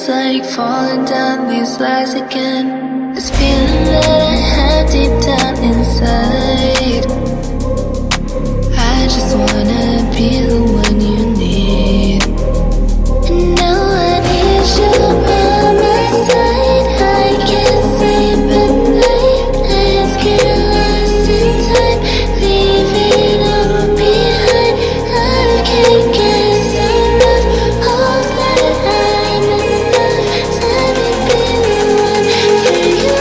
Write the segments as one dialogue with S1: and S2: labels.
S1: it's like falling down these lies again. This feeling that I have deep down inside. I just wanna be the one you need. And now I need you by my side. I can't sleep at night. Let's get lost in time. Leave it all behind. I can't get enough. All that I'm enough. Let me be the one for you.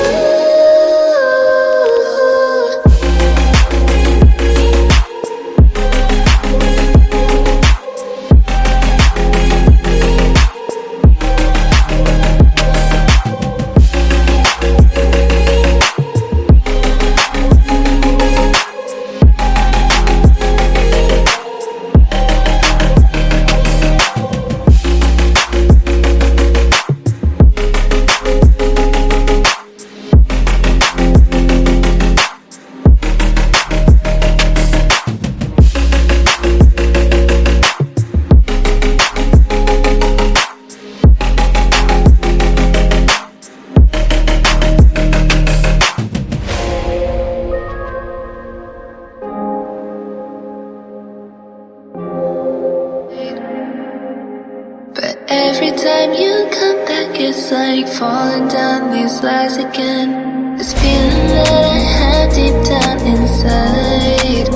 S1: But every time you come back, it's like falling down these lies again. This feeling that I have deep down inside.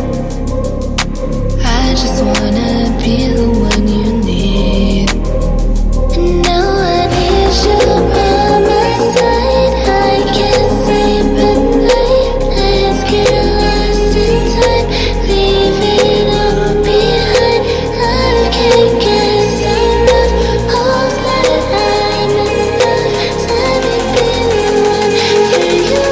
S1: I just wanna be the one you need. And now I need you by my side. I can't sleep at night. Let's get lost in time. Leave it all behind. I can't get enough. All that I'm enough. Let me be the one for you.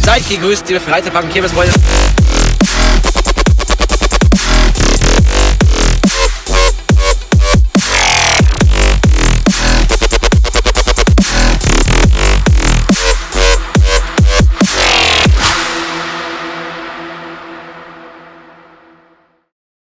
S2: Seid gegrüßt, liebe Freitag, TheKirmesCrazy.